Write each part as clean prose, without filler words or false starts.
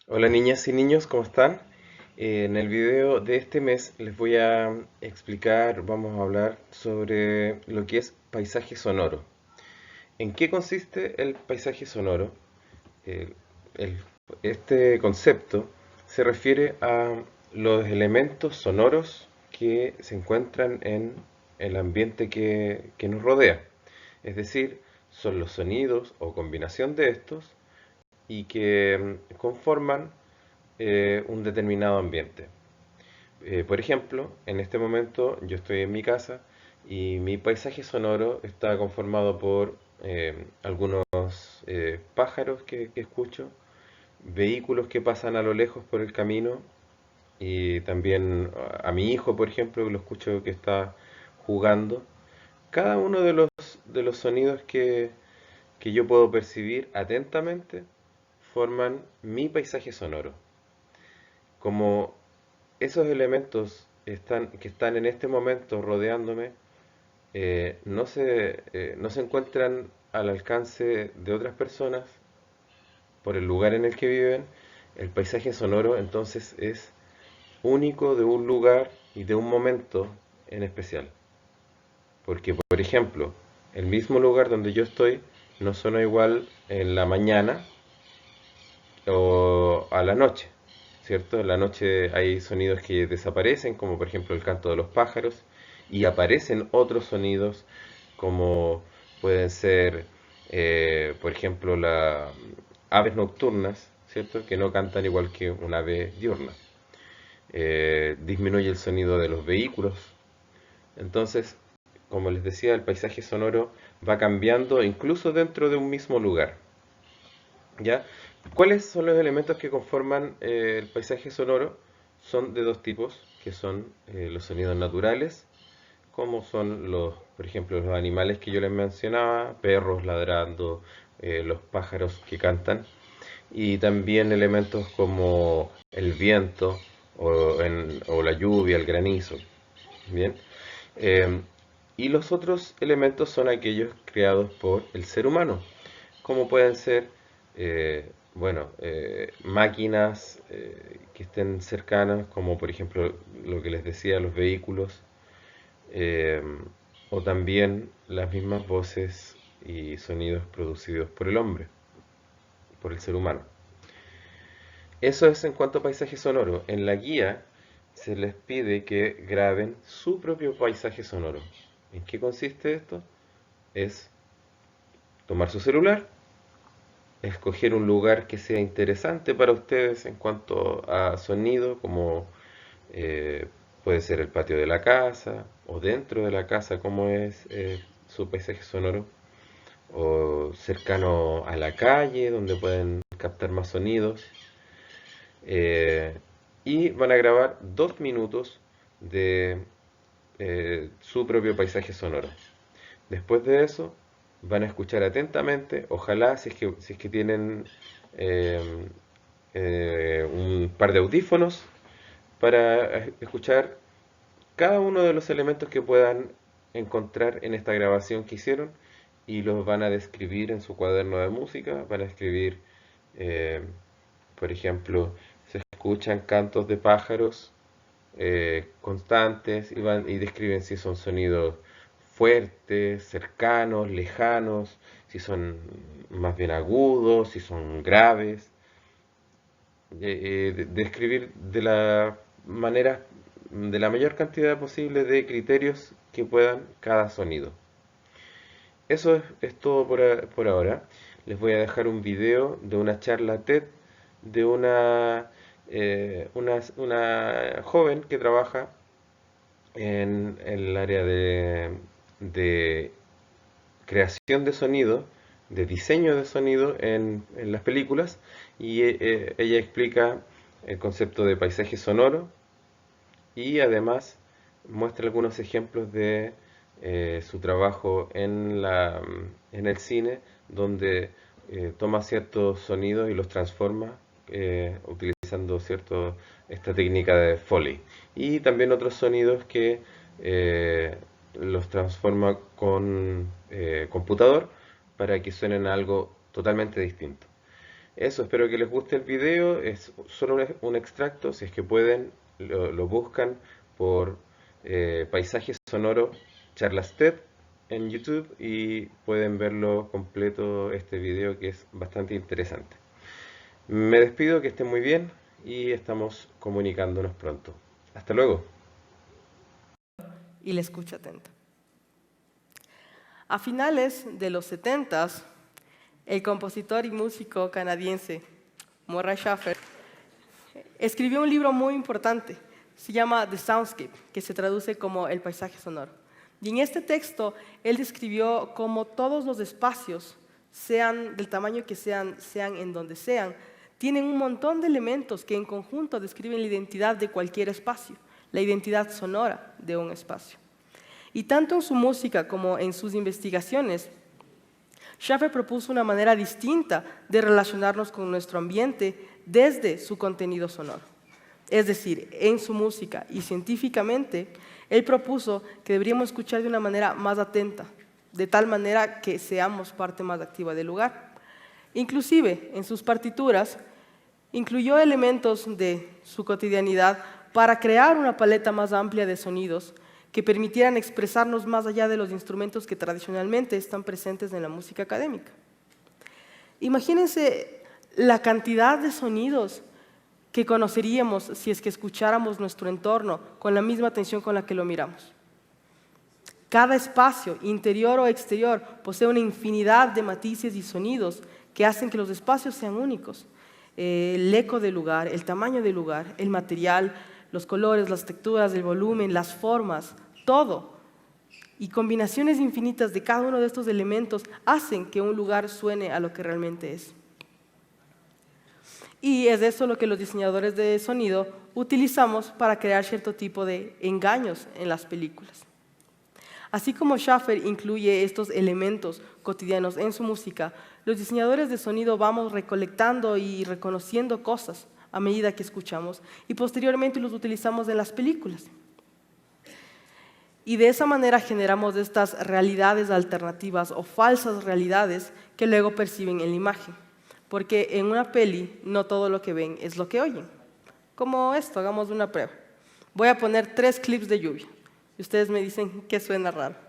Hola niñas y niños, ¿cómo están? En el video de este mes les voy a explicar, vamos a hablar sobre lo que es paisaje sonoro. ¿En qué consiste el paisaje sonoro? El- el- este concepto se refiere a los elementos sonoros que se encuentran en el ambiente que nos rodea. Es decir, son los sonidos o combinación de estos y que conforman un determinado ambiente. Por ejemplo, en este momento yo estoy en mi casa y mi paisaje sonoro está conformado por algunos pájaros que escucho, vehículos que pasan a lo lejos por el camino y también a mi hijo, por ejemplo, que lo escucho que está jugando. Cada uno de los sonidos que yo puedo percibir atentamente forman mi paisaje sonoro. Como esos elementos que están en este momento rodeándome no se encuentran al alcance de otras personas por el lugar en el que viven. El paisaje sonoro entonces es único de un lugar y de un momento en especial. Porque, por ejemplo, el mismo lugar donde yo estoy no suena igual en la mañana o a la noche, ¿cierto? En la noche hay sonidos que desaparecen, como por ejemplo el canto de los pájaros, y aparecen otros sonidos como pueden ser, por ejemplo, las aves nocturnas, ¿cierto? Que no cantan igual que una ave diurna. Disminuye el sonido de los vehículos. Entonces, como les decía, el paisaje sonoro va cambiando incluso dentro de un mismo lugar. ¿Ya? ¿Cuáles son los elementos que conforman el paisaje sonoro? Son de dos tipos, que son los sonidos naturales, como son por ejemplo, los animales que yo les mencionaba, perros ladrando, los pájaros que cantan, y también elementos como el viento o la lluvia, el granizo. Bien. Eh, y los otros elementos son aquellos creados por el ser humano, como pueden ser, máquinas que estén cercanas, como por ejemplo lo que les decía, los vehículos, eh, o también las mismas voces y sonidos producidos por el hombre, por el ser humano. Eso es en cuanto a paisaje sonoro. En la guía se les pide que graben su propio paisaje sonoro. ¿En qué consiste esto? Es tomar su celular, escoger un lugar que sea interesante para ustedes en cuanto a sonido, como eh, puede ser el patio de la casa o dentro de la casa, como es su paisaje sonoro, o cercano a la calle, donde pueden captar más sonidos. eh, y van a grabar 2 minutos de su propio paisaje sonoro. Después de eso, van a escuchar atentamente, ojalá si es que tienen eh, un par de audífonos para escuchar cada uno de los elementos que puedan encontrar en esta grabación que hicieron y los van a describir en su cuaderno de música, van a escribir, eh, por ejemplo, se escuchan cantos de pájaros constantes y describen si son sonidos fuertes, cercanos, lejanos, si son más bien agudos, si son graves. Describir manera, de la mayor cantidad posible de criterios que puedan cada sonido. Eso es todo por ahora. Les voy a dejar un video de una charla TED de una joven que trabaja en el área de creación de sonido, de diseño de sonido en las películas, y ella explica el concepto de paisaje sonoro y además muestra algunos ejemplos de su trabajo en el cine, donde toma ciertos sonidos y los transforma utilizando esta técnica de Foley. Y también otros sonidos que eh, los transforma con computador para que suenen a algo totalmente distinto. Eso, espero que les guste el video. Es solo un extracto. Si es que pueden, lo buscan por Paisaje Sonoro Charlas TED en YouTube y pueden verlo completo este video que es bastante interesante. Me despido, que estén muy bien y estamos comunicándonos pronto. Hasta luego. Y la escucha atenta. A finales de los 70s, el compositor y músico canadiense Murray Schafer escribió un libro muy importante. Se llama The Soundscape, que se traduce como El paisaje sonoro. Y en este texto, él describió cómo todos los espacios, sean del tamaño que sean, sean en donde sean, tienen un montón de elementos que en conjunto describen la identidad de cualquier espacio, la identidad sonora de un espacio. Y tanto en su música como en sus investigaciones, Schafer propuso una manera distinta de relacionarnos con nuestro ambiente desde su contenido sonoro. Es decir, en su música y científicamente, él propuso que deberíamos escuchar de una manera más atenta, de tal manera que seamos parte más activa del lugar. Inclusive, en sus partituras, incluyó elementos de su cotidianidad para crear una paleta más amplia de sonidos que permitieran expresarnos más allá de los instrumentos que tradicionalmente están presentes en la música académica. Imagínense la cantidad de sonidos que conoceríamos si es que escucháramos nuestro entorno con la misma atención con la que lo miramos. Cada espacio, interior o exterior, posee una infinidad de matices y sonidos que hacen que los espacios sean únicos. El eco del lugar, el tamaño del lugar, el material, los colores, las texturas, el volumen, las formas, todo. Y combinaciones infinitas de cada uno de estos elementos hacen que un lugar suene a lo que realmente es. Y es eso lo que los diseñadores de sonido utilizamos para crear cierto tipo de engaños en las películas. Así como Schafer incluye estos elementos cotidianos en su música, los diseñadores de sonido vamos recolectando y reconociendo cosas a medida que escuchamos y posteriormente los utilizamos en las películas. Y de esa manera generamos estas realidades alternativas o falsas realidades que luego perciben en la imagen. Porque en una peli no todo lo que ven es lo que oyen. Como esto, hagamos una prueba. Voy a poner 3 clips de lluvia y ustedes me dicen qué suena raro.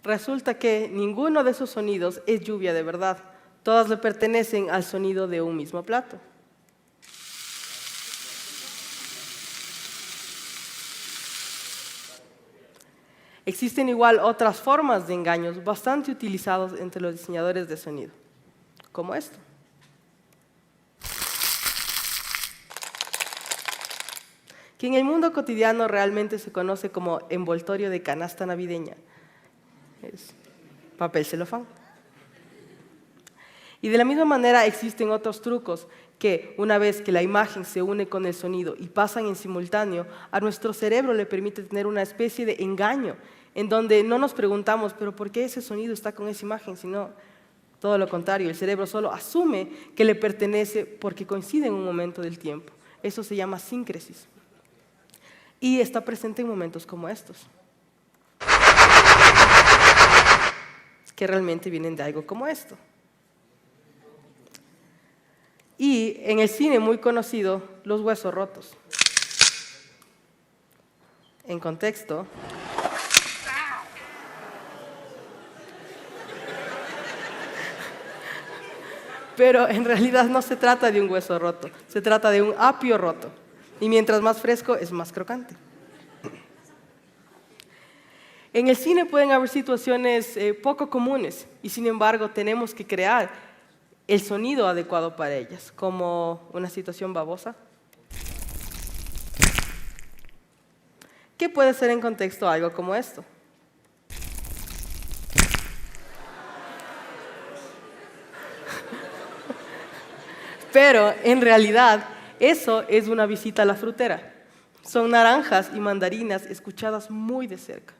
Resulta que ninguno de esos sonidos es lluvia de verdad. Todas le pertenecen al sonido de un mismo plato. Existen igual otras formas de engaños bastante utilizados entre los diseñadores de sonido, como esto. Que en el mundo cotidiano realmente se conoce como envoltorio de canasta navideña. Es papel celofán. Y de la misma manera existen otros trucos que una vez que la imagen se une con el sonido y pasan en simultáneo, a nuestro cerebro le permite tener una especie de engaño en donde no nos preguntamos, pero ¿por qué ese sonido está con esa imagen? Sino todo lo contrario, el cerebro solo asume que le pertenece porque coincide en un momento del tiempo. Eso se llama síncresis. Y está presente en momentos como estos, que realmente vienen de algo como esto. Y en el cine muy conocido, los huesos rotos. En contexto, pero en realidad no se trata de un hueso roto, se trata de un apio roto. Y mientras más fresco, es más crocante. En el cine pueden haber situaciones poco comunes y sin embargo tenemos que crear el sonido adecuado para ellas, como una situación babosa. ¿Qué puede ser en contexto algo como esto? Pero en realidad eso es una visita a la frutera. Son naranjas y mandarinas escuchadas muy de cerca.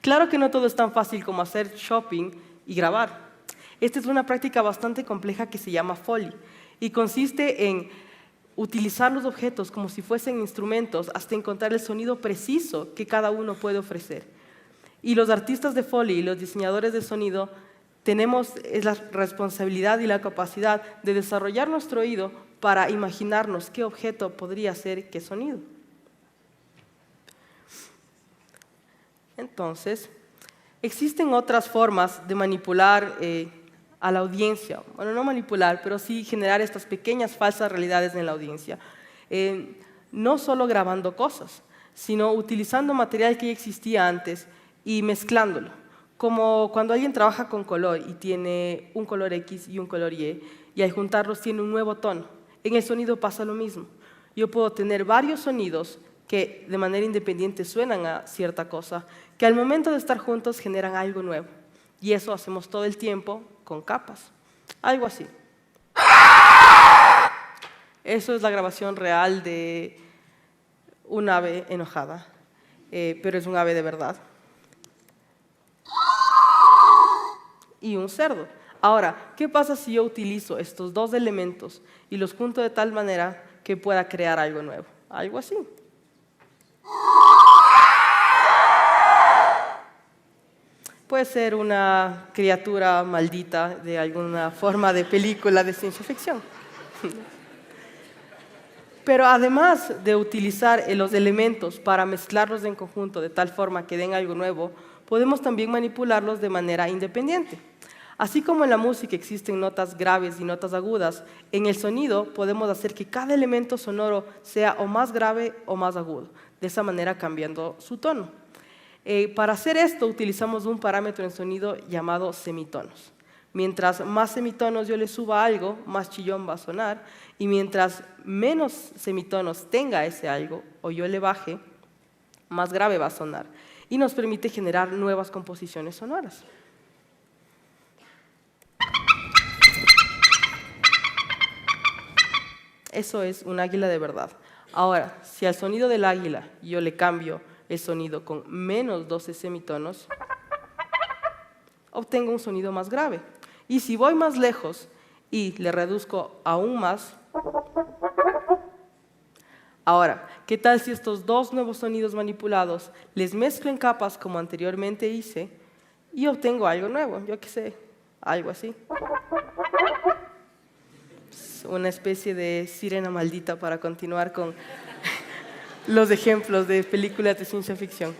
Claro que no todo es tan fácil como hacer shopping y grabar. Esta es una práctica bastante compleja que se llama Foley y consiste en utilizar los objetos como si fuesen instrumentos hasta encontrar el sonido preciso que cada uno puede ofrecer. Y los artistas de Foley y los diseñadores de sonido tenemos la responsabilidad y la capacidad de desarrollar nuestro oído para imaginarnos qué objeto podría ser qué sonido. Entonces, existen otras formas de manipular a la audiencia. Bueno, no manipular, pero sí generar estas pequeñas falsas realidades en la audiencia. No solo grabando cosas, sino utilizando material que ya existía antes y mezclándolo. Como cuando alguien trabaja con color y tiene un color X y un color Y, y al juntarlos tiene un nuevo tono. En el sonido pasa lo mismo. Yo puedo tener varios sonidos que de manera independiente suenan a cierta cosa, que al momento de estar juntos generan algo nuevo. Y eso hacemos todo el tiempo con capas. Algo así. Eso es la grabación real de un ave enojada, pero es un ave de verdad. Y un cerdo. Ahora, ¿qué pasa si yo utilizo estos dos elementos y los junto de tal manera que pueda crear algo nuevo? Algo así. Puede ser una criatura maldita de alguna forma de película de ciencia ficción. Pero además de utilizar los elementos para mezclarlos en conjunto de tal forma que den algo nuevo, podemos también manipularlos de manera independiente. Así como en la música existen notas graves y notas agudas, en el sonido podemos hacer que cada elemento sonoro sea o más grave o más agudo, de esa manera cambiando su tono. Para hacer esto utilizamos un parámetro en sonido llamado semitonos. Mientras más semitonos yo le suba a algo, más chillón va a sonar, y mientras menos semitonos tenga ese algo, o yo le baje, más grave va a sonar, y nos permite generar nuevas composiciones sonoras. Eso es un águila de verdad. Ahora, si al sonido del águila yo le cambio el sonido con menos 12 semitonos, obtengo un sonido más grave. Y si voy más lejos y le reduzco aún más, ahora, ¿qué tal si estos dos nuevos sonidos manipulados les mezclo en capas como anteriormente hice y obtengo algo nuevo? Yo qué sé, algo así. Una especie de sirena maldita para continuar con los ejemplos de películas de ciencia ficción.